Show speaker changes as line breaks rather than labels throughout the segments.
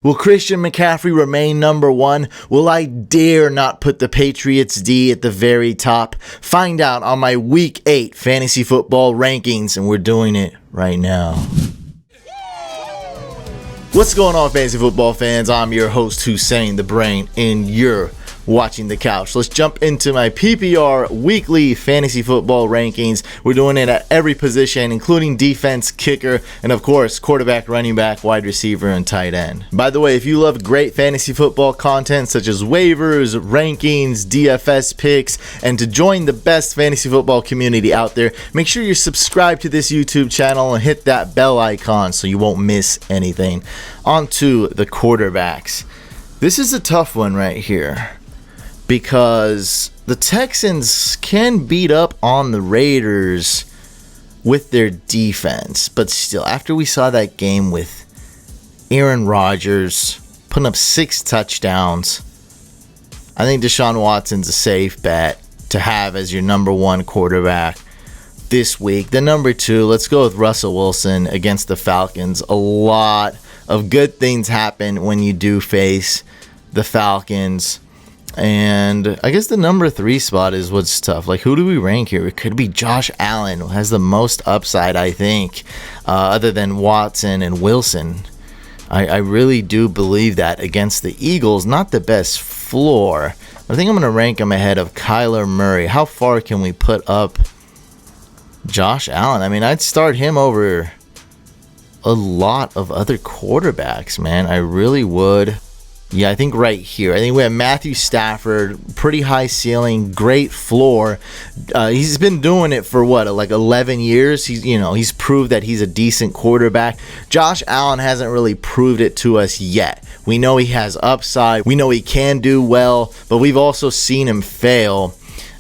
Will Christian McCaffrey remain number one? Will I dare not put the Patriots D at the very top? Find out on my Week 8 fantasy football rankings, and we're doing it right now. What's going on, fantasy football fans? I'm your host, Hussein the Brain, and you're watching the couch. Let's jump into my PPR weekly fantasy football rankings. We're doing it at every position, including defense, kicker, and of course, quarterback, running back, wide receiver, and tight end. By the way, if you love great fantasy football content such as waivers, rankings, DFS picks, and to join the best fantasy football community out there, make sure you're subscribed to this YouTube channel and hit that bell icon so you won't miss anything. On to the quarterbacks. This is a tough one right here, because the Texans can beat up on the Raiders with their defense. But still, after we saw that game with Aaron Rodgers putting up 6 touchdowns, I think Deshaun Watson's a safe bet to have as your number one quarterback this week. The number 2, let's go with Russell Wilson against the Falcons. A lot of good things happen when you do face the Falcons. And I guess the number 3 spot is what's tough. Like, who do we rank here? It could be Josh Allen, who has the most upside, I think, other than Watson and Wilson. I really do believe that against the Eagles. Not the best floor. I think I'm going to rank him ahead of Kyler Murray. How far can we put up Josh Allen? I mean, I'd start him over a lot of other quarterbacks, man. I really would. Yeah, I think right here. I think we have Matthew Stafford, pretty high ceiling, great floor. He's been doing it for what, like 11 years. He's proved that he's a decent quarterback. Josh Allen hasn't really proved it to us yet. We know he has upside. We know he can do well, but we've also seen him fail.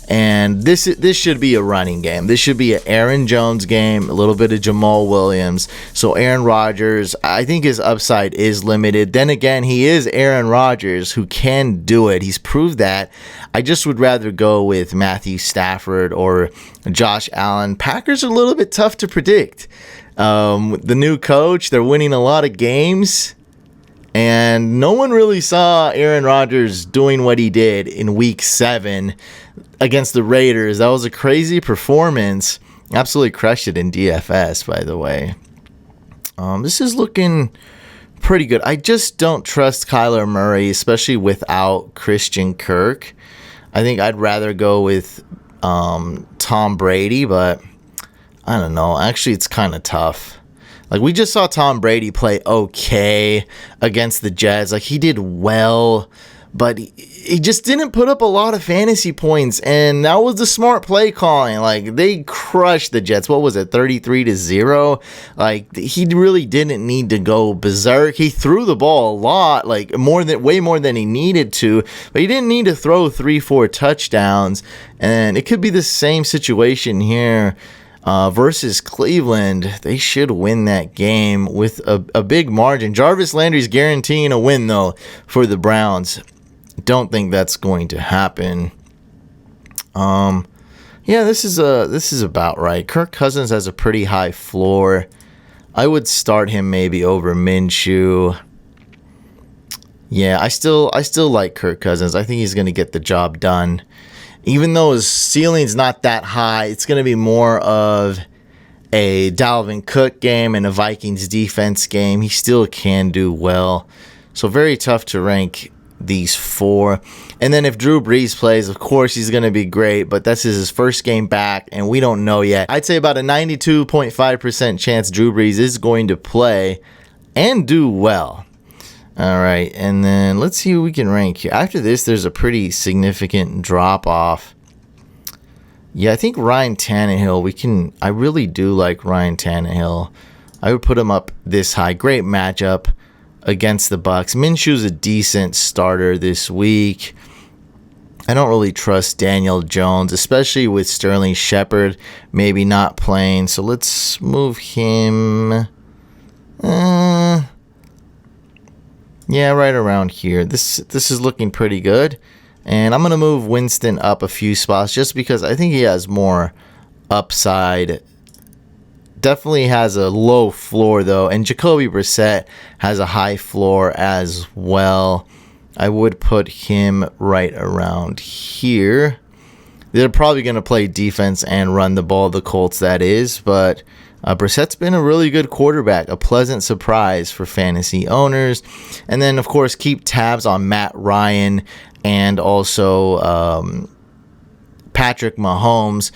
And this should be a running game. This should be an Aaron Jones game, a little bit of Jamal Williams. So Aaron Rodgers, I think his upside is limited. Then again, he is Aaron Rodgers who can do it. He's proved that. I just would rather go with Matthew Stafford or Josh Allen. Packers are a little bit tough to predict. The new coach, they're winning a lot of games. And no one really saw Aaron Rodgers doing what he did in Week 7 against the Raiders. That was a crazy performance. Absolutely crushed it in DFS, by the way. This is looking pretty good. I just don't trust Kyler Murray, especially without Christian Kirk. I think I'd rather go with Tom Brady, but I don't know. Actually, it's kind of tough. Like, we just saw Tom Brady play okay against the Jets. Like, he did well, but he just didn't put up a lot of fantasy points, and that was the smart play calling. Like, they crushed the Jets. What was it, 33-0? Like, he really didn't need to go berserk. He threw the ball a lot, like way more than he needed to, but he didn't need to throw 3-4 touchdowns. And it could be the same situation here. Versus Cleveland. They should win that game with a big margin. Jarvis Landry's guaranteeing a win, though, for the Browns. Don't think that's going to happen. Yeah, this is about right. Kirk Cousins has a pretty high floor. I would start him maybe over Minshew. Yeah, I still like Kirk Cousins. I think he's going to get the job done. Even though his ceiling's not that high, it's going to be more of a Dalvin Cook game and a Vikings defense game. He still can do well. So very tough to rank these 4. And then if Drew Brees plays, of course he's going to be great, but that's his first game back, and we don't know yet. I'd say about a 92.5% chance Drew Brees is going to play and do well. All right, and then let's see who we can rank here. After this, there's a pretty significant drop-off. Yeah, I think Ryan Tannehill, I really do like Ryan Tannehill. I would put him up this high. Great matchup against the Bucs. Minshew's a decent starter this week. I don't really trust Daniel Jones, especially with Sterling Shepard maybe not playing. So let's move him. Yeah, right around here. This is looking pretty good. And I'm going to move Winston up a few spots just because I think he has more upside definitely has a low floor though, and Jacoby Brissett has a high floor as well. I would put him right around here. They're probably going to play defense and run the ball, the Colts that is, but Brissett's been a really good quarterback, a pleasant surprise for fantasy owners. And then, of course, keep tabs on Matt Ryan and also Patrick Mahomes.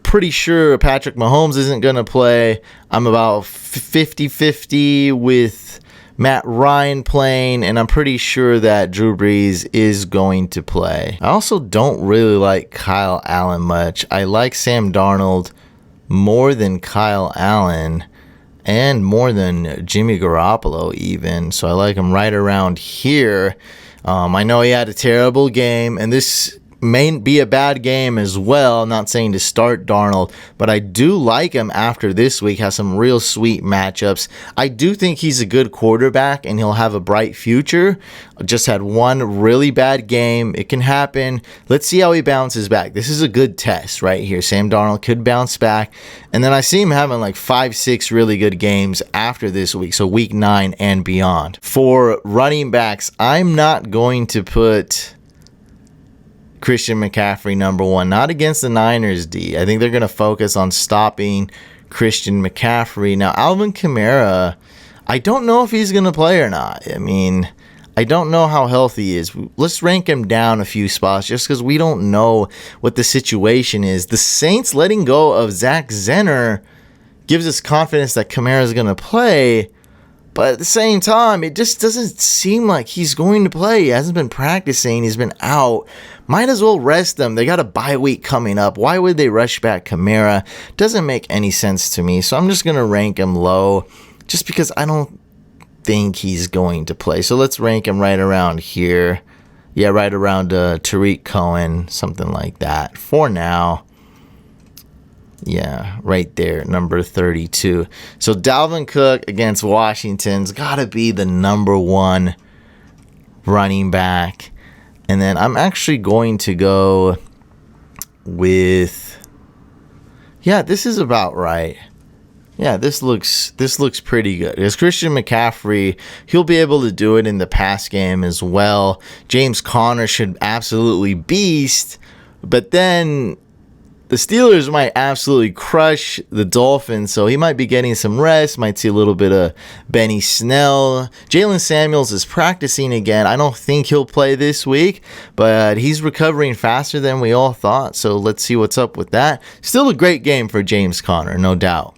Pretty sure Patrick Mahomes isn't going to play. I'm about 50-50 with Matt Ryan playing, and I'm pretty sure that Drew Brees is going to play. I also don't really like Kyle Allen much. I like Sam Darnold more than Kyle Allen and more than Jimmy Garoppolo even. So I like him right around here. I know he had a terrible game, and this may be a bad game as well. I'm not saying to start Darnold, but I do like him after this week. Has some real sweet matchups. I do think he's a good quarterback and he'll have a bright future. Just had one really bad game. It can happen. Let's see how he bounces back. This is a good test right here. Sam Darnold could bounce back. And then I see him having like 5-6 really good games after this week. So week 9 and beyond. For running backs, I'm not going to put Christian McCaffrey number 1, not against the Niners D. I think they're going to focus on stopping Christian McCaffrey. Now, Alvin Kamara, I don't know if he's going to play or not. I mean, I don't know how healthy he is. Let's rank him down a few spots just because we don't know what the situation is. The Saints letting go of Zach Zenner gives us confidence that Kamara is going to play. But at the same time, it just doesn't seem like he's going to play. He hasn't been practicing. He's been out. Might as well rest them. They got a bye week coming up. Why would they rush back Kamara? Doesn't make any sense to me. So I'm just going to rank him low just because I don't think he's going to play. So let's rank him right around here. Yeah, right around Tariq Cohen, something like that for now. Yeah, right there, number 32. So Dalvin Cook against Washington's got to be the number 1 running back. And then I'm actually going to go with, yeah, this is about right. Yeah, this looks pretty good. Because Christian McCaffrey, he'll be able to do it in the pass game as well. James Conner should absolutely beast, but then the Steelers might absolutely crush the Dolphins, so he might be getting some rest. Might see a little bit of Benny Snell. Jalen Samuels is practicing again. I don't think he'll play this week, but he's recovering faster than we all thought, so let's see what's up with that. Still a great game for James Conner, no doubt.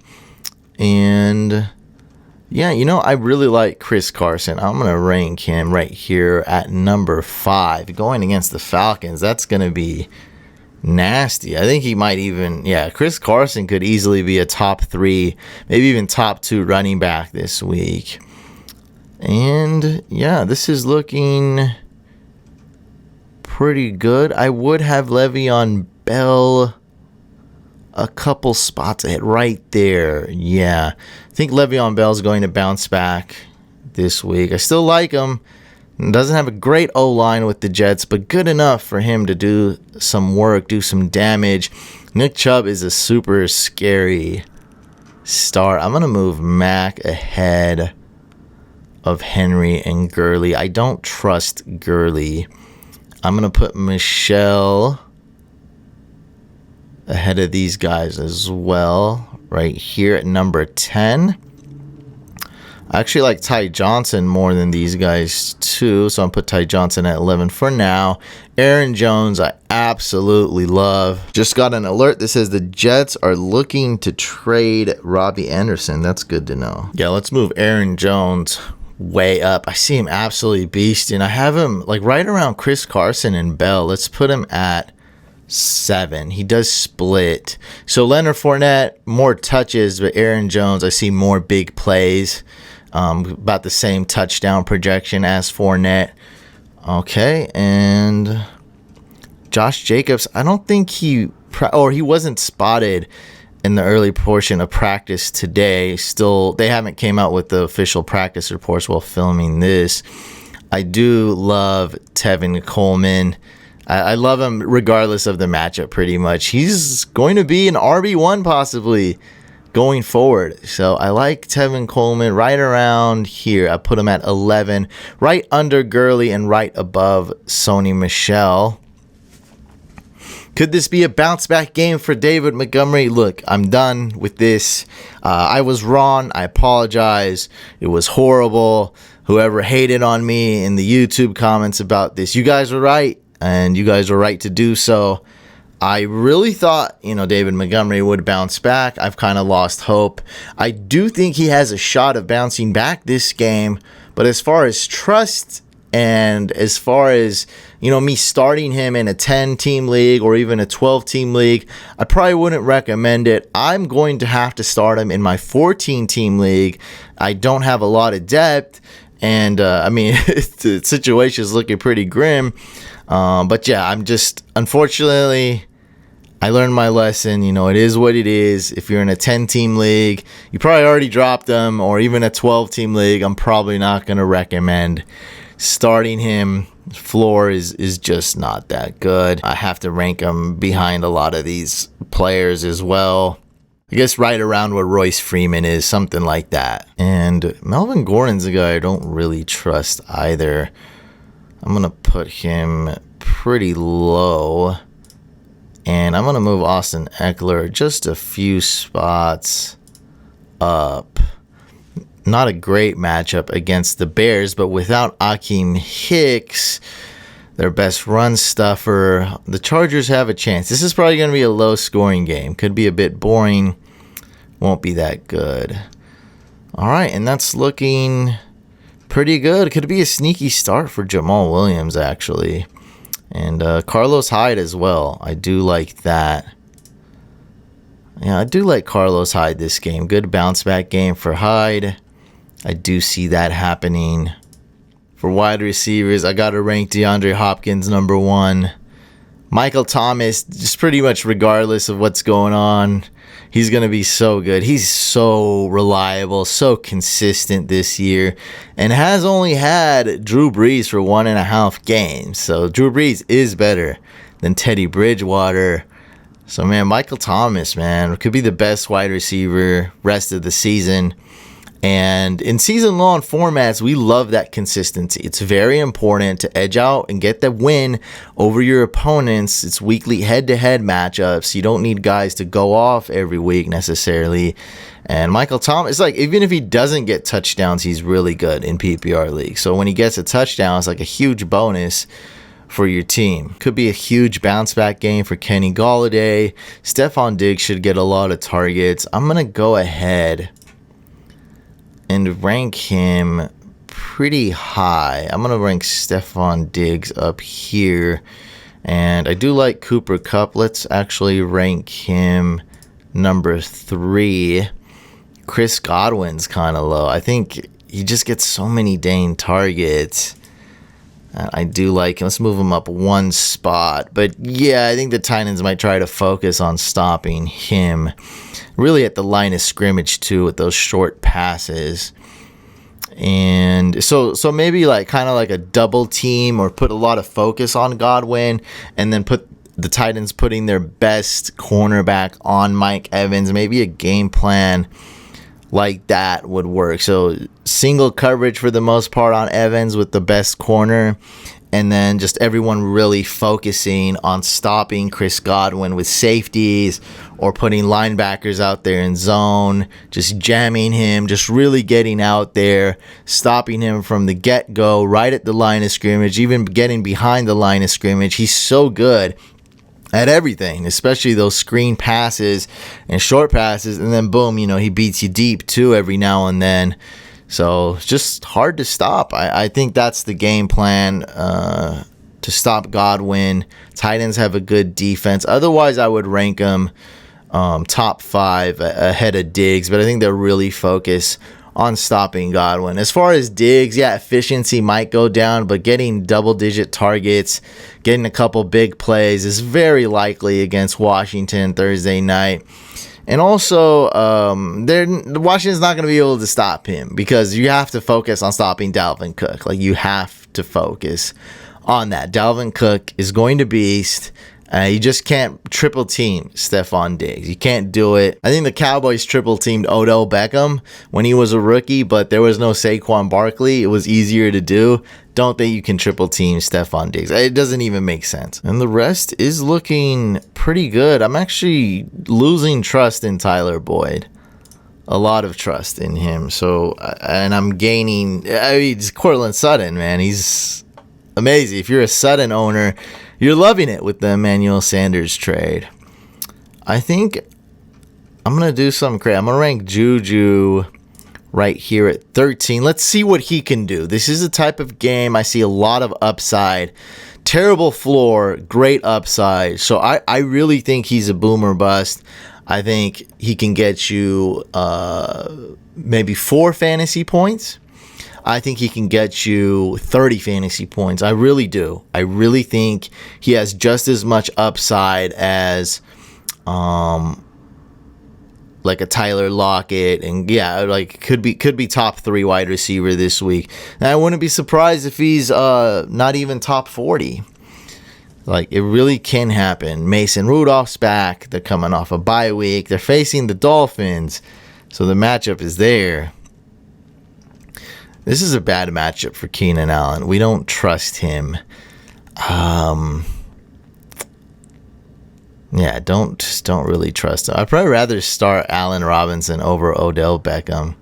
And yeah, I really like Chris Carson. I'm going to rank him right here at number 5. Going against the Falcons, that's going to be nasty. I think he might even, Chris Carson could easily be a top 3, maybe even top 2 running back this week. And yeah, this is looking pretty good. I would have Le'Veon Bell a couple spots ahead right there. Yeah, I think Le'Veon Bell is going to bounce back this week. I still like him. Doesn't have a great O-line with the Jets, but good enough for him to do some work, do some damage. Nick Chubb is a super scary start. I'm going to move Mac ahead of Henry and Gurley. I don't trust Gurley. I'm going to put Michelle ahead of these guys as well, right here at number 10. I actually like Ty Johnson more than these guys too, so I'm put Ty Johnson at 11 for now. Aaron Jones, I absolutely love. Just got an alert that says the Jets are looking to trade Robbie Anderson. That's good to know. Yeah, let's move Aaron Jones way up. I see him absolutely beasting. I have him like right around Chris Carson and Bell. Let's put him at 7. He does split. So Leonard Fournette, more touches, but Aaron Jones, I see more big plays. About the same touchdown projection as Fournette. Okay, and Josh Jacobs, I don't think he wasn't spotted in the early portion of practice today. Still, they haven't came out with the official practice reports while filming this. I do love Tevin Coleman. I love him regardless of the matchup pretty much. He's going to be an RB1 possibly going forward. So I like Tevin Coleman right around here. I put him at 11, right under Gurley and right above Sony Michel. Could this be a bounce back game for David Montgomery? Look, I'm done with this. I was wrong. I apologize. It was horrible. Whoever hated on me in the YouTube comments about this, you guys were right, and you guys were right to do so. I really thought, David Montgomery would bounce back. I've kind of lost hope. I do think he has a shot of bouncing back this game, but as far as trust and as far as, me starting him in a 10-team league or even a 12-team league, I probably wouldn't recommend it. I'm going to have to start him in my 14-team league. I don't have a lot of depth, and, the situation is looking pretty grim. But yeah, unfortunately, I learned my lesson. It is what it is. If you're in a 10-team league, you probably already dropped them, or even a 12-team league, I'm probably not going to recommend starting him. Floor is just not that good. I have to rank him behind a lot of these players as well. I guess right around where Royce Freeman is, something like that. And Melvin Gordon's a guy I don't really trust either. I'm going to put him pretty low. And I'm going to move Austin Eckler just a few spots up. Not a great matchup against the Bears, but without Akeem Hicks, their best run stuffer, the Chargers have a chance. This is probably going to be a low-scoring game. Could be a bit boring. Won't be that good. All right, and that's looking pretty good. Could be a sneaky start for Jamal Williams, actually. And Carlos Hyde as well. I do like that. Yeah, I do like Carlos Hyde this game. Good bounce-back game for Hyde. I do see that happening. For wide receivers, I got to rank DeAndre Hopkins number 1. Michael Thomas, just pretty much regardless of what's going on, he's going to be so good. He's so reliable, so consistent this year, and has only had Drew Brees for 1.5 games. So Drew Brees is better than Teddy Bridgewater. So, man, Michael Thomas, man, could be the best wide receiver rest of the season. And in season-long formats, we love that consistency. It's very important to edge out and get the win over your opponents. It's weekly head-to-head matchups. You don't need guys to go off every week necessarily. And Michael Thomas, even if he doesn't get touchdowns, he's really good in PPR leagues. So when he gets a touchdown, it's like a huge bonus for your team. Could be a huge bounce-back game for Kenny Golladay. Stephon Diggs should get a lot of targets. I'm going to go ahead and rank him pretty high. I'm going to rank Stephon Diggs up here. And I do like Cooper Kupp. Let's actually rank him number 3. Chris Godwin's kind of low. I think he just gets so many dang targets. I do like him. Let's move him up 1 spot. But yeah, I think the Titans might try to focus on stopping him. Really at the line of scrimmage too, with those short passes. And so maybe kind of like a double team, or put a lot of focus on Godwin, and then put the Titans putting their best cornerback on Mike Evans. Maybe a game plan like that would work. So single coverage for the most part on Evans with the best corner, and then just everyone really focusing on stopping Chris Godwin with safeties, or putting linebackers out there in zone, just jamming him, just really getting out there, stopping him from the get-go, right at the line of scrimmage, even getting behind the line of scrimmage. He's so good at everything, especially those screen passes and short passes, and then boom, he beats you deep too every now and then. So it's just hard to stop. I think that's the game plan, to stop Godwin. Titans have a good defense. Otherwise, I would rank them top 5 ahead of Diggs, but I think they'll really focus on stopping Godwin. As far as Diggs, yeah, efficiency might go down, but getting double-digit targets, getting a couple big plays is very likely against Washington Thursday night. And also, Washington's not going to be able to stop him, because you have to focus on stopping Dalvin Cook. You have to focus on that. Dalvin Cook is going to beast, You just can't triple team Stephon Diggs. You can't do it. I think the Cowboys triple teamed Odell Beckham when he was a rookie, but there was no Saquon Barkley. It was easier to do. Don't think you can triple team Stephon Diggs. It doesn't even make sense. And the rest is looking pretty good. I'm actually losing trust in Tyler Boyd. A lot of trust in him. So, and I'm gaining. I mean, it's Courtland Sutton, man. He's amazing. If you're a Sutton owner, you're loving it with the Emmanuel Sanders trade. I think I'm going to do something crazy. I'm going to rank Juju right here at 13. Let's see what he can do. This is a type of game I see a lot of upside. Terrible floor, great upside. So I really think he's a boomer bust. I think he can get you maybe 4 fantasy points. I think he can get you 30 fantasy points. I really do. I really think he has just as much upside as like a Tyler Lockett, and yeah, like could be top 3 wide receiver this week. And I wouldn't be surprised if he's not even top 40. Like, it really can happen. Mason Rudolph's back. They're coming off a bye week. They're facing the Dolphins, so the matchup is there. This is a bad matchup for Keenan Allen. We don't trust him. Yeah, don't really trust him. I'd probably rather start Allen Robinson over Odell Beckham.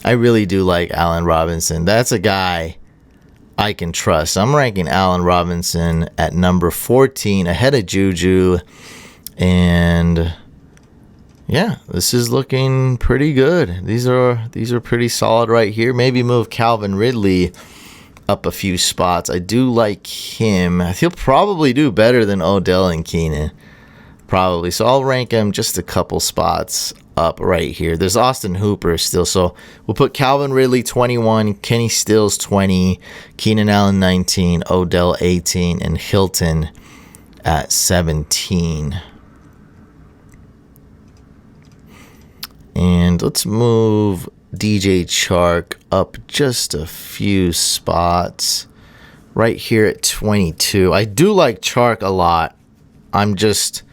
I really do like Allen Robinson. That's a guy I can trust. I'm ranking Allen Robinson at number 14 ahead of Juju. And yeah, this is looking pretty good. These are pretty solid right here. Maybe move Calvin Ridley up a few spots. I do like him. He'll probably do better than Odell and Keenan. Probably. So I'll rank him just a couple spots up right here. There's Austin Hooper still. So we'll put Calvin Ridley 21, Kenny Stills 20, Keenan Allen 19, Odell 18, and Hilton at 17. And let's move DJ Chark up just a few spots. Right here at 22. I do like Chark a lot. I'm just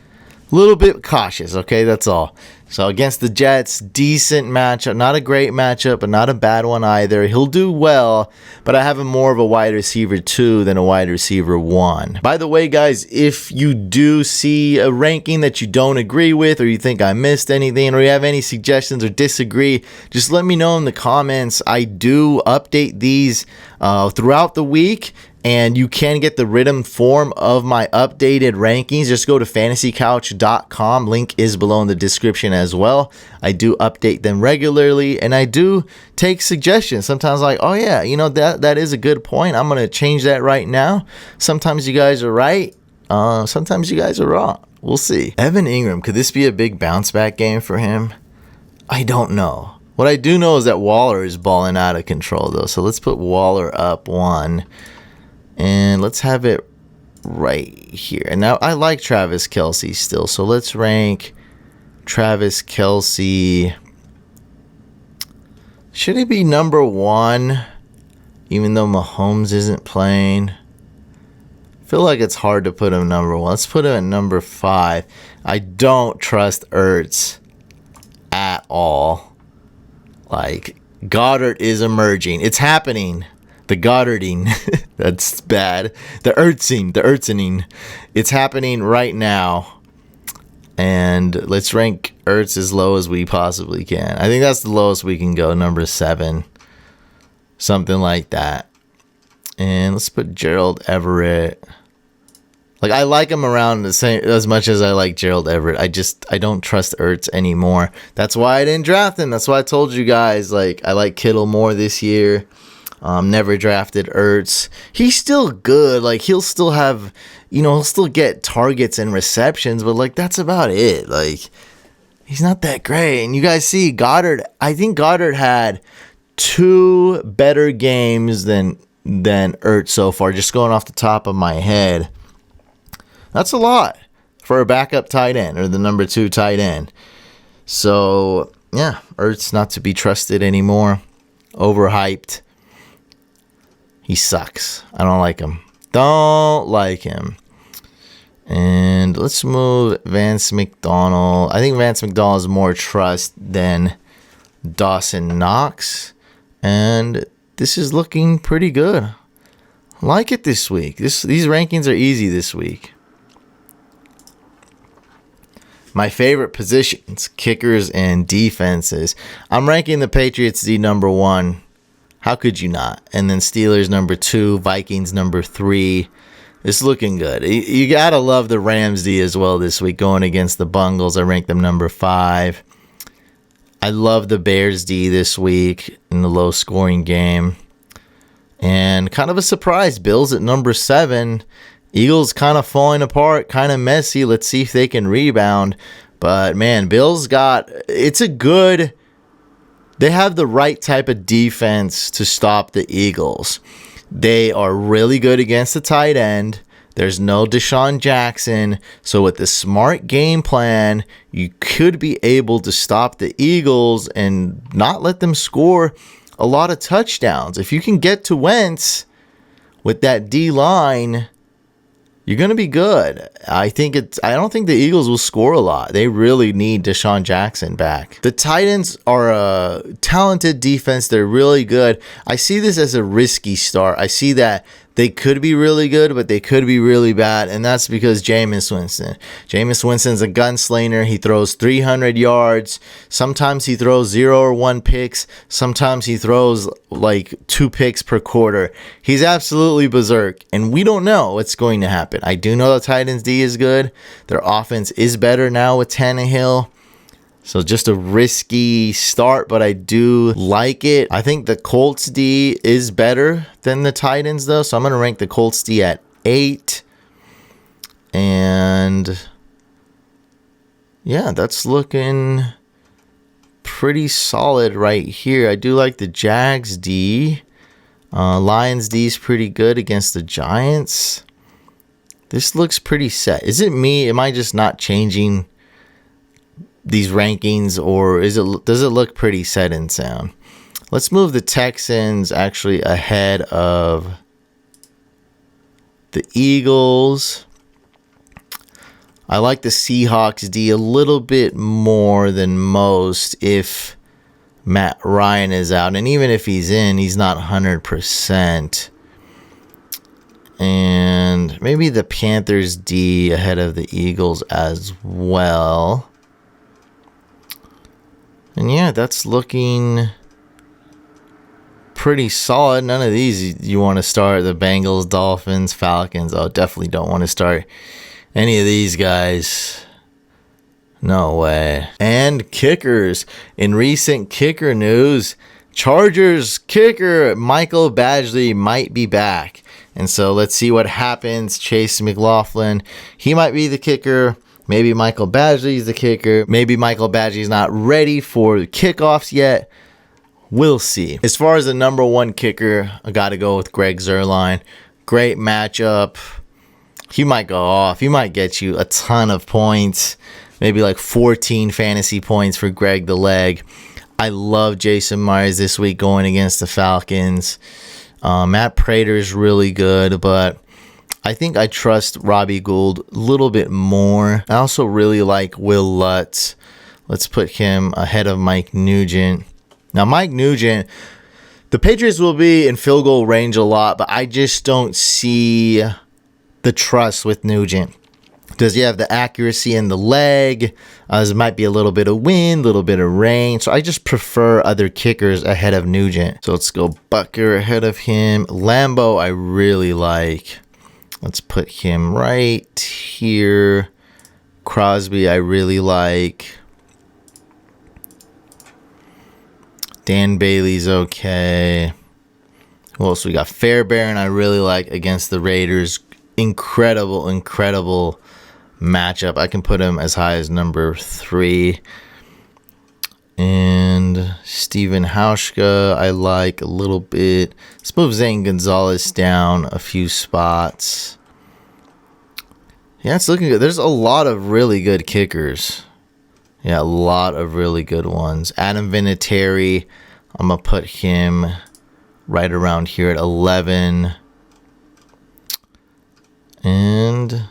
a little bit cautious, okay? That's all. So against the Jets, decent matchup. Not a great matchup, but not a bad one either. He'll do well, but I have him more of a wide receiver 2 than a wide receiver 1. By the way, guys, if you do see a ranking that you don't agree with, or you think I missed anything, or you have any suggestions or disagree, just let me know in the comments. I do update these throughout the week. And you can get the written form of my updated rankings. Just go to fantasycouch.com. Link is below in the description as well. I do update them regularly, and I do take suggestions. Sometimes like, oh yeah, you know, that is a good point. I'm going to change that right now. Sometimes you guys are right. Sometimes you guys are wrong. We'll see. Evan Ingram, could this be a big bounce back game for him? I don't know. What I do know is that Waller is balling out of control though. So let's put Waller up 1. And let's have it right here. And now I like Travis Kelce still. So let's rank Travis Kelce. Should he be number 1? Even though Mahomes isn't playing. I feel like it's hard to put him number 1. Let's put him at number 5. I don't trust Ertz at all. Like, Goddard is emerging. It's happening. The Goddarding, that's bad. The Ertzing. It's happening right now. And let's rank Ertz as low as we possibly can. I think that's the lowest we can go, number 7. Something like that. And let's put Gerald Everett. Like, I like him around the same as much as I like Gerald Everett. I don't trust Ertz anymore. That's why I didn't draft him. That's why I told you guys, like, I like Kittle more this year. Never drafted Ertz. He's still good. Like, he'll still have, he'll still get targets and receptions, but like, that's about it. Like, he's not that great. And you guys see Goddard. I think Goddard had 2 better games than Ertz so far, just going off the top of my head. That's a lot for a backup tight end, or the number 2 tight end. So yeah, Ertz not to be trusted anymore. Overhyped. He sucks. I don't like him. Don't like him. And let's move Vance McDonald. I think Vance McDonald is more trust than Dawson Knox. And this is looking pretty good. I like it this week. These rankings are easy this week. My favorite positions, kickers and defenses. I'm ranking the Patriots D number 1. How could you not? And then Steelers number 2, Vikings number 3. It's looking good. You got to love the Rams D as well this week, going against the Bungles. I ranked them number 5. I love the Bears D this week in the low-scoring game. And kind of a surprise, Bills at number 7. Eagles kind of falling apart, kind of messy. Let's see if they can rebound. But, man, Bills they have the right type of defense to stop the Eagles. They are really good against the tight end. There's no Deshaun Jackson. So with the smart game plan, you could be able to stop the Eagles and not let them score a lot of touchdowns. If you can get to Wentz with that D-line, you're going to be good. I don't think the Eagles will score a lot. They really need Deshaun Jackson back. The Titans are a talented defense. They're really good. I see this as a risky start. I see that they could be really good, but they could be really bad, and that's because Jameis Winston. Jameis Winston's a gunslinger. He throws 300 yards. Sometimes he throws 0 or 1 picks. Sometimes he throws like 2 picks per quarter. He's absolutely berserk, and we don't know what's going to happen. I do know the Titans D is good. Their offense is better now with Tannehill. So just a risky start, but I do like it. I think the Colts D is better than the Titans, though. So I'm going to rank the Colts D at 8. And yeah, that's looking pretty solid right here. I do like the Jags D. Lions D is pretty good against the Giants. This looks pretty set. Is it me? Am I just not changing these rankings, or does it look pretty set and sound? Let's move the Texans actually ahead of the Eagles. I like the Seahawks D a little bit more than most if Matt Ryan is out, and even if he's in, he's not 100%. And maybe the Panthers D ahead of the Eagles as well. And yeah, that's looking pretty solid. None of these you want to start. The Bengals, Dolphins, Falcons. Oh, definitely don't want to start any of these guys. No way. And kickers. In recent kicker news, Chargers kicker Michael Badgley might be back. And so let's see what happens. Chase McLaughlin, he might be the kicker. Maybe Michael Badgley's the kicker. Maybe Michael Badgley's not ready for the kickoffs yet. We'll see. As far as the number 1 kicker, I got to go with Greg Zuerlein. Great matchup. He might go off. He might get you a ton of points. Maybe like 14 fantasy points for Greg the Leg. I love Jason Myers this week going against the Falcons. Matt Prater's really good, but I think I trust Robbie Gould a little bit more. I also really like Will Lutz. Let's put him ahead of Mike Nugent. Now, Mike Nugent, the Patriots will be in field goal range a lot, but I just don't see the trust with Nugent. Does he have the accuracy in the leg? There might be a little bit of wind, a little bit of rain. So I just prefer other kickers ahead of Nugent. So let's go Bucker ahead of him. Lambo I really like. Let's put him right here. Crosby I really like. Dan Bailey's okay. Who else we got? Fairbairn I really like against the Raiders. Incredible matchup. I can put him as high as number 3. And Steven Hauschka I like a little bit. Let's move Zane Gonzalez down a few spots. Yeah, it's looking good. There's a lot of really good kickers. Yeah, a lot of really good ones. Adam Vinatieri, I'm going to put him right around here at 11. And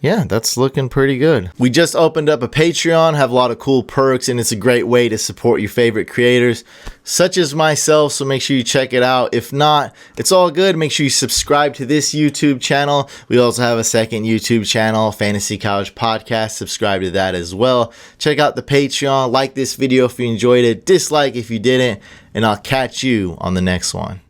yeah, that's looking pretty good. We just opened up a Patreon, have a lot of cool perks, and it's a great way to support your favorite creators, such as myself, so make sure you check it out. If not, it's all good. Make sure you subscribe to this YouTube channel. We also have a second YouTube channel, Fantasy Couch Podcast. Subscribe to that as well. Check out the Patreon. Like this video if you enjoyed it. Dislike if you didn't. And I'll catch you on the next one.